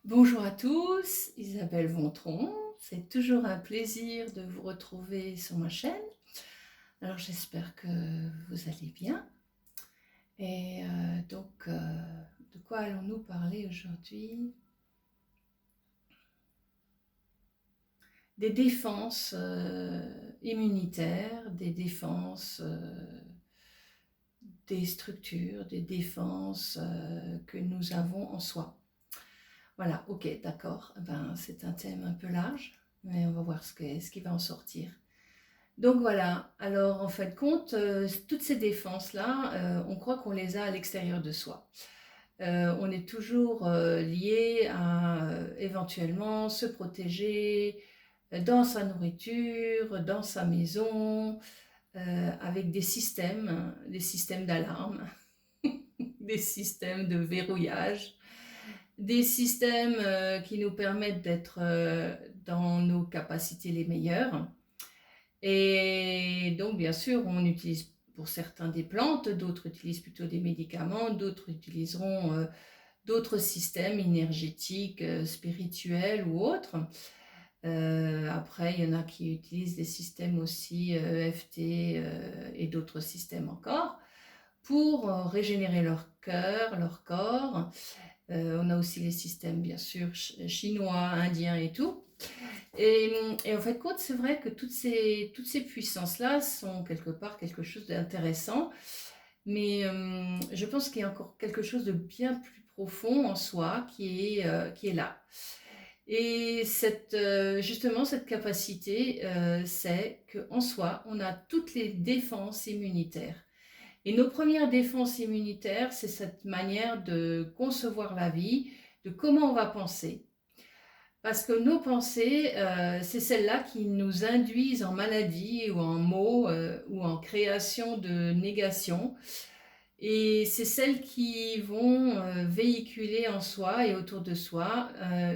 Bonjour à tous, Isabelle Vontron. C'est toujours un plaisir de vous retrouver sur ma chaîne. Alors j'espère que vous allez bien. Et de quoi allons-nous parler aujourd'hui? Des défenses immunitaires, des défenses des structures, des défenses que nous avons en soi. Voilà, ok, d'accord. C'est un thème un peu large, mais on va voir ce qui va en sortir. Donc voilà, alors en fin de compte, toutes ces défenses-là, on croit qu'on les a à l'extérieur de soi. On est toujours lié à éventuellement se protéger dans sa nourriture, dans sa maison, avec des systèmes d'alarme, des systèmes de verrouillage, des systèmes qui nous permettent d'être dans nos capacités les meilleures. Et donc, bien sûr, on utilise pour certains des plantes, d'autres utilisent plutôt des médicaments, d'autres utiliseront d'autres systèmes énergétiques, spirituels ou autres. Après, il y en a qui utilisent des systèmes aussi EFT et d'autres systèmes encore pour régénérer leur cœur, leur corps. On a aussi les systèmes, bien sûr, chinois, indiens et tout. Et en fait, compte, c'est vrai que toutes ces puissances-là sont quelque part quelque chose d'intéressant, mais je pense qu'il y a encore quelque chose de bien plus profond en soi qui est là. Et justement, cette capacité, c'est qu'en soi, on a toutes les défenses immunitaires. Et nos premières défenses immunitaires, c'est cette manière de concevoir la vie, de comment on va penser. Parce que nos pensées, c'est celles-là qui nous induisent en maladie ou en maux ou en création de négation. Et c'est celles qui vont véhiculer en soi et autour de soi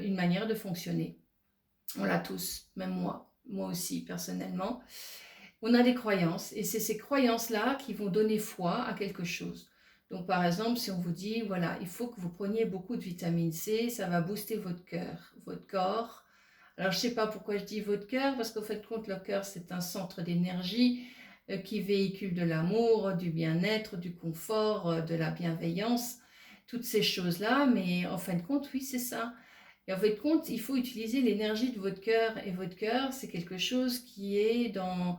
une manière de fonctionner. On l'a tous, même moi aussi personnellement. On a des croyances et c'est ces croyances-là qui vont donner foi à quelque chose. Donc par exemple, si on vous dit, voilà, il faut que vous preniez beaucoup de vitamine C, ça va booster votre cœur, votre corps. Alors je ne sais pas pourquoi je dis votre cœur, parce qu'au fait de compte, le cœur c'est un centre d'énergie qui véhicule de l'amour, du bien-être, du confort, de la bienveillance, toutes ces choses-là, mais en fin de compte, oui, c'est ça. Et en fait de compte, il faut utiliser l'énergie de votre cœur, et votre cœur, c'est quelque chose qui est dans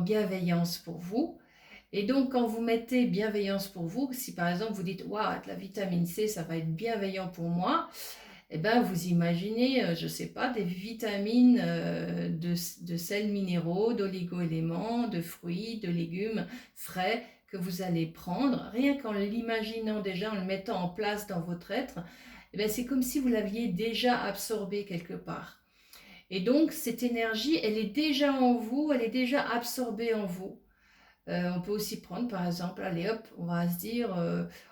bienveillance pour vous. Et donc, quand vous mettez bienveillance pour vous, si par exemple vous dites, waouh, de la vitamine C, ça va être bienveillant pour moi, eh ben, vous imaginez, je ne sais pas, des vitamines, de sels minéraux, d'oligo-éléments, de fruits, de légumes frais que vous allez prendre, rien qu'en l'imaginant déjà, en le mettant en place dans votre être, eh ben, c'est comme si vous l'aviez déjà absorbé quelque part. Et donc, cette énergie, elle est déjà en vous, elle est déjà absorbée en vous. On peut aussi prendre, par exemple, allez hop, on va se dire,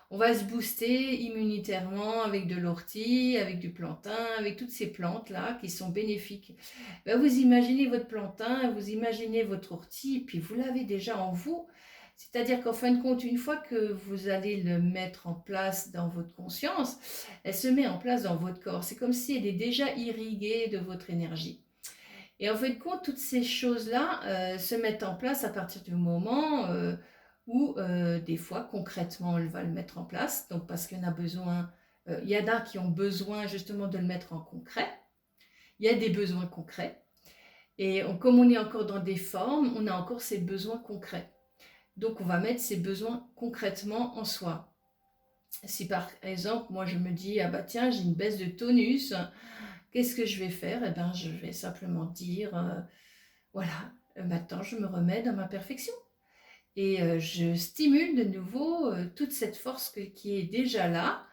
on va se booster immunitairement avec de l'ortie, avec du plantain, avec toutes ces plantes-là qui sont bénéfiques. Ben, vous imaginez votre plantain, vous imaginez votre ortie, puis vous l'avez déjà en vous. C'est-à-dire qu'en fin de compte, une fois que vous allez le mettre en place dans votre conscience, elle se met en place dans votre corps. C'est comme si elle est déjà irriguée de votre énergie. Et en fait de compte, toutes ces choses-là se mettent en place à partir du moment où, des fois, concrètement, on va le mettre en place. Donc, parce qu'il y en a besoin, il y en a qui ont besoin justement de le mettre en concret. Il y a des besoins concrets. Et comme on est encore dans des formes, on a encore ces besoins concrets. Donc, on va mettre ces besoins concrètement en soi. Si par exemple, moi je me dis, ah bah tiens, j'ai une baisse de tonus, qu'est-ce que je vais faire? Eh bien, je vais simplement dire, voilà, maintenant je me remets dans ma perfection. Et je stimule de nouveau toute cette force qui est déjà là.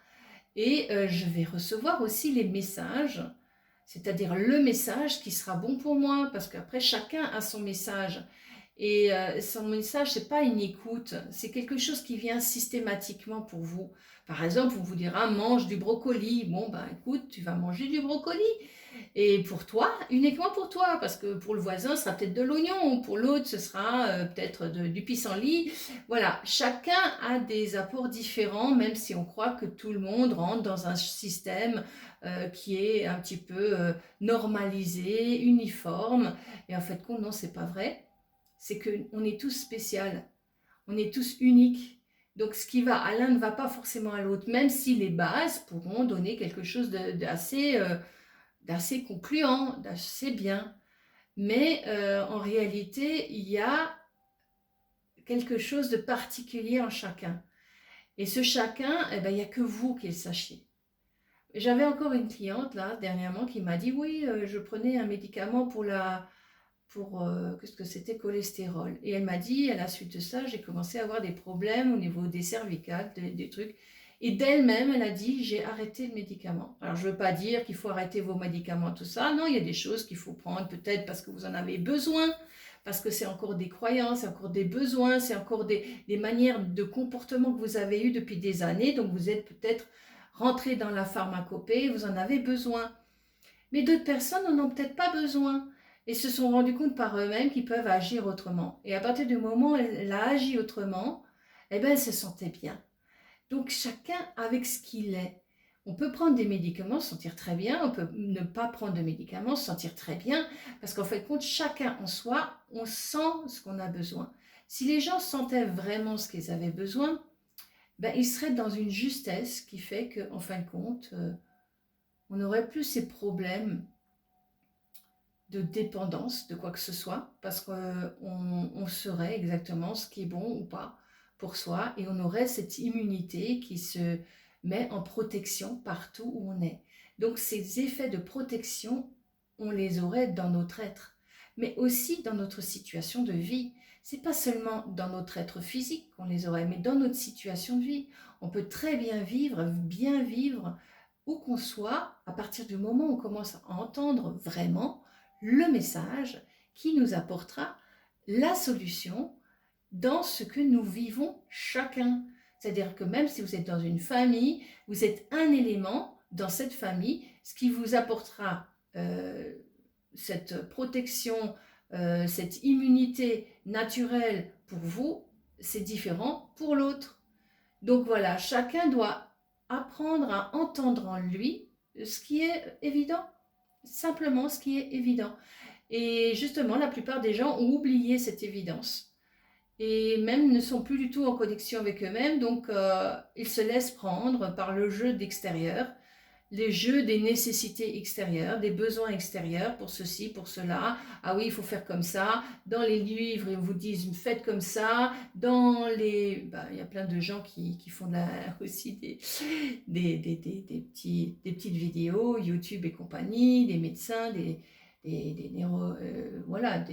Et je vais recevoir aussi les messages, c'est-à-dire le message qui sera bon pour moi, parce qu'après chacun a son message. Et son message, c'est pas une écoute, c'est quelque chose qui vient systématiquement pour vous. Par exemple, on vous dira mange du brocoli. Bon, ben écoute, tu vas manger du brocoli. Et pour toi, uniquement pour toi, parce que pour le voisin, ce sera peut-être de l'oignon, ou pour l'autre, ce sera peut-être du pissenlit. Voilà, chacun a des apports différents, même si on croit que tout le monde rentre dans un système qui est un petit peu normalisé, uniforme. Et en fait, non, c'est pas vrai. C'est qu'on est tous spécial, on est tous uniques. Donc, ce qui va à l'un ne va pas forcément à l'autre, même si les bases pourront donner quelque chose d'assez concluant, d'assez bien. Mais en réalité, il y a quelque chose de particulier en chacun. Et ce chacun, eh ben, il n'y a que vous qui le sachiez. J'avais encore une cliente là dernièrement qui m'a dit oui, je prenais un médicament pour qu'est-ce que c'était, cholestérol. Et elle m'a dit, à la suite de ça, j'ai commencé à avoir des problèmes au niveau des cervicales, des trucs. Et d'elle-même, elle a dit, j'ai arrêté le médicament. Alors, je ne veux pas dire qu'il faut arrêter vos médicaments, tout ça. Non, il y a des choses qu'il faut prendre, peut-être parce que vous en avez besoin, parce que c'est encore des croyances, c'est encore des besoins, c'est encore des manières de comportement que vous avez eues depuis des années. Donc, vous êtes peut-être rentré dans la pharmacopée, vous en avez besoin. Mais d'autres personnes n'en ont peut-être pas besoin et se sont rendus compte par eux-mêmes qu'ils peuvent agir autrement. Et à partir du moment où elle a agi autrement, eh ben, elle se sentait bien. Donc chacun avec ce qu'il est. On peut prendre des médicaments, se sentir très bien, on peut ne pas prendre de médicaments, se sentir très bien, parce qu'en fait, chacun en soi, on sent ce qu'on a besoin. Si les gens sentaient vraiment ce qu'ils avaient besoin, ben, ils seraient dans une justesse qui fait qu'en fin de compte, on n'aurait plus ces problèmes de dépendance de quoi que ce soit, parce qu'on saurait exactement ce qui est bon ou pas pour soi, et on aurait cette immunité qui se met en protection partout où on est. Donc ces effets de protection, on les aurait dans notre être, mais aussi dans notre situation de vie. C'est pas seulement dans notre être physique qu'on les aurait, mais dans notre situation de vie. On peut très bien vivre, où qu'on soit, à partir du moment où on commence à entendre vraiment le message qui nous apportera la solution dans ce que nous vivons chacun. C'est-à-dire que même si vous êtes dans une famille, vous êtes un élément dans cette famille, ce qui vous apportera cette protection, cette immunité naturelle pour vous, c'est différent pour l'autre. Donc voilà, chacun doit apprendre à entendre en lui ce qui est évident, simplement ce qui est évident. Et justement, la plupart des gens ont oublié cette évidence et même ne sont plus du tout en connexion avec eux-mêmes, donc ils se laissent prendre par le jeu d'extérieur, les jeux des nécessités extérieures, des besoins extérieurs pour ceci, pour cela. Ah oui, il faut faire comme ça. Dans les livres, ils vous disent faites comme ça. Il y a plein de gens qui font aussi des petites vidéos, YouTube et compagnie, des médecins, des néro, voilà,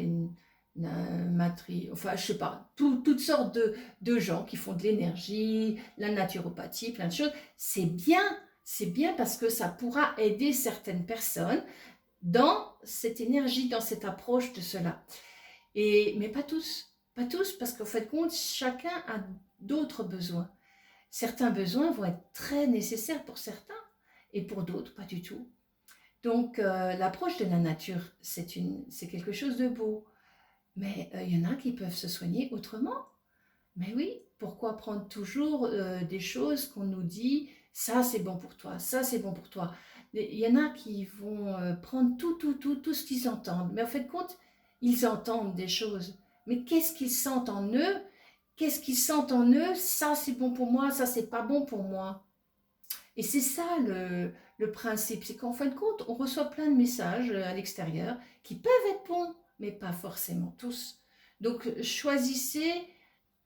enfin je sais pas, toutes sortes de gens qui font de l'énergie, la naturopathie, plein de choses. C'est bien parce que ça pourra aider certaines personnes dans cette énergie, dans cette approche de cela. Mais pas tous, parce qu'en fait, chacun a d'autres besoins. Certains besoins vont être très nécessaires pour certains et pour d'autres, pas du tout. Donc, l'approche de la nature, c'est quelque chose de beau. Mais il y en a qui peuvent se soigner autrement. Mais oui, pourquoi prendre toujours des choses qu'on nous dit, ça c'est bon pour toi, ça c'est bon pour toi. Il y en a qui vont prendre tout ce qu'ils entendent. Mais en fait, compte, ils entendent des choses. Mais qu'est-ce qu'ils sentent en eux? Qu'est-ce qu'ils sentent en eux? Ça c'est bon pour moi, ça c'est pas bon pour moi. Et c'est ça le principe, c'est qu'en fin de compte, on reçoit plein de messages à l'extérieur qui peuvent être bons, mais pas forcément tous. Donc choisissez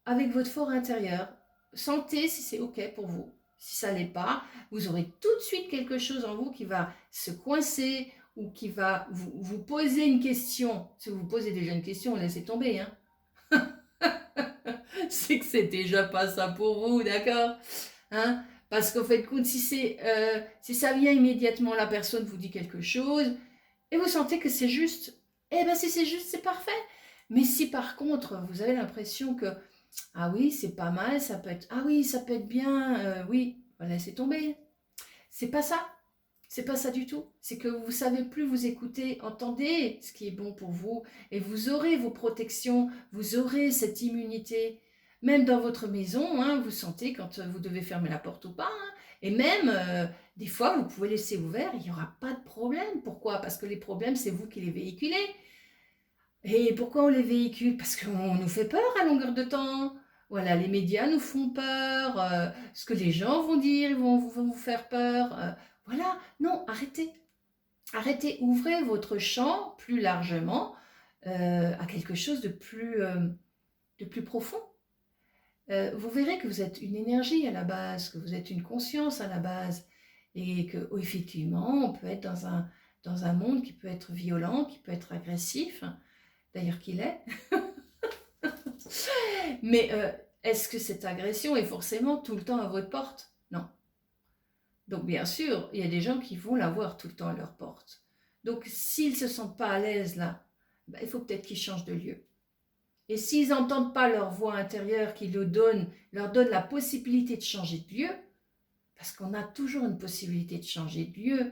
avec votre fort intérieur. Sentez si c'est OK pour vous. Si ça ne l'est pas, vous aurez tout de suite quelque chose en vous qui va se coincer ou qui va vous poser une question. Si vous vous posez déjà une question, laissez tomber. Hein. C'est que c'est déjà pas ça pour vous, d'accord, hein? Parce qu'en fait, si ça vient immédiatement, la personne vous dit quelque chose et vous sentez que c'est juste, eh bien si c'est juste, c'est parfait. Mais si par contre, vous avez l'impression que ah oui, c'est pas mal, ça peut être, ah oui, ça peut être bien, oui, laissez tomber. C'est pas ça. C'est pas ça du tout. C'est que vous savez plus vous écouter, entendez ce qui est bon pour vous et vous aurez vos protections, vous aurez cette immunité. Même dans votre maison, hein, vous sentez quand vous devez fermer la porte ou pas. Hein, Et même, des fois, vous pouvez laisser ouvert, il n'y aura pas de problème. Pourquoi? Parce que les problèmes, c'est vous qui les véhiculez. Et pourquoi on les véhicule? Parce qu'on nous fait peur à longueur de temps. Voilà, les médias nous font peur, ce que les gens vont dire, vont vous faire peur. Voilà, non, arrêtez. Arrêtez, ouvrez votre champ plus largement à quelque chose de plus profond. Vous verrez que vous êtes une énergie à la base, que vous êtes une conscience à la base, et que effectivement, on peut être dans un monde qui peut être violent, qui peut être agressif, d'ailleurs qu'il est. Mais est-ce que cette agression est forcément tout le temps à votre porte? Non. Donc bien sûr, il y a des gens qui vont l'avoir tout le temps à leur porte. Donc s'ils ne se sentent pas à l'aise là, ben, il faut peut-être qu'ils changent de lieu. Et s'ils n'entendent pas leur voix intérieure qui leur donne la possibilité de changer de lieu, parce qu'on a toujours une possibilité de changer de lieu,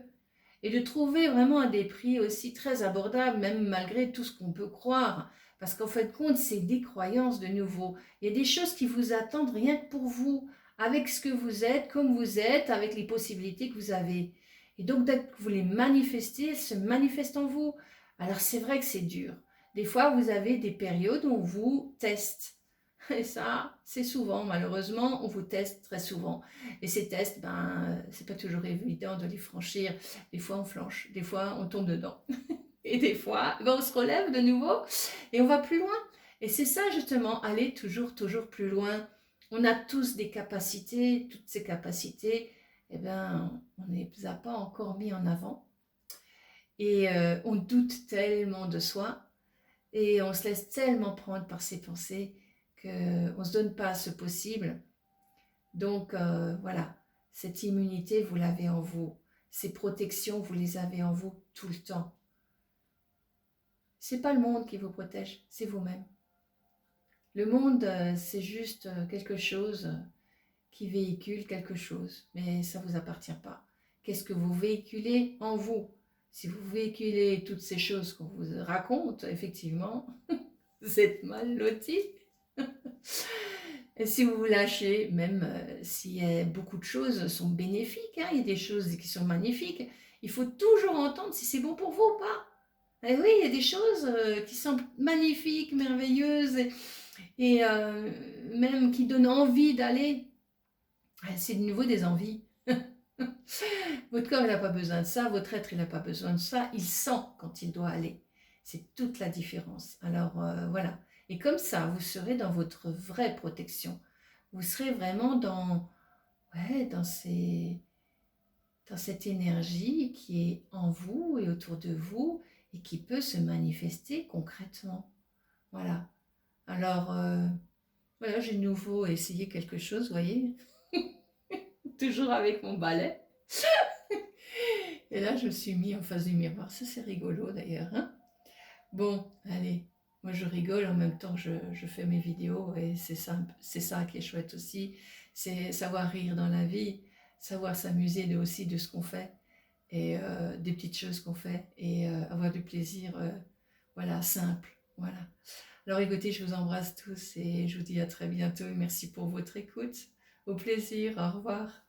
et de trouver vraiment à des prix aussi très abordables, même malgré tout ce qu'on peut croire, parce qu'en fin de compte, c'est des croyances de nouveau. Il y a des choses qui vous attendent rien que pour vous, avec ce que vous êtes, comme vous êtes, avec les possibilités que vous avez. Et donc, dès que vous les manifestez, elles se manifestent en vous. Alors, c'est vrai que c'est dur. Des fois, vous avez des périodes où on vous teste. Et ça, c'est souvent, malheureusement, on vous teste très souvent. Et ces tests, ben, c'est pas toujours évident de les franchir. Des fois, on flanche, des fois, on tombe dedans. Et des fois, ben, on se relève de nouveau et on va plus loin. Et c'est ça, justement, aller toujours, toujours plus loin. On a tous des capacités, toutes ces capacités, eh ben, on ne les a pas encore mis en avant. Et on doute tellement de soi et on se laisse tellement prendre par ses pensées qu'on ne se donne pas ce possible. Donc voilà, cette immunité, vous l'avez en vous. Ces protections, vous les avez en vous tout le temps. C'est pas le monde qui vous protège, c'est vous-même. Le monde, c'est juste quelque chose qui véhicule quelque chose, mais ça ne vous appartient pas. Qu'est-ce que vous véhiculez en vous? Si vous véhiculez toutes ces choses qu'on vous raconte, effectivement, vous êtes mal loti. Et si vous vous lâchez, même si beaucoup de choses sont bénéfiques, hein, il y a des choses qui sont magnifiques, il faut toujours entendre si c'est bon pour vous ou pas. Et oui, il y a des choses qui sont magnifiques, merveilleuses, et même qui donnent envie d'aller. C'est de nouveau des envies. Votre corps, il n'a pas besoin de ça, votre être, il n'a pas besoin de ça, il sent quand il doit aller. C'est toute la différence. Alors voilà. Et comme ça, vous serez dans votre vraie protection. Vous serez vraiment ouais, dans cette énergie qui est en vous et autour de vous et qui peut se manifester concrètement. Voilà. Alors, voilà, j'ai de nouveau essayé quelque chose, vous voyez. Toujours avec mon balai. Et là, je me suis mis en face du miroir. Ça, c'est rigolo d'ailleurs. Hein, bon, allez. Moi, je rigole en même temps que je fais mes vidéos. Et c'est ça qui est chouette aussi. C'est savoir rire dans la vie. Savoir s'amuser aussi de ce qu'on fait. Et des petites choses qu'on fait. Et avoir du plaisir, voilà, simple. Voilà. Alors écoutez, je vous embrasse tous et je vous dis à très bientôt. Et merci pour votre écoute. Au plaisir. Au revoir.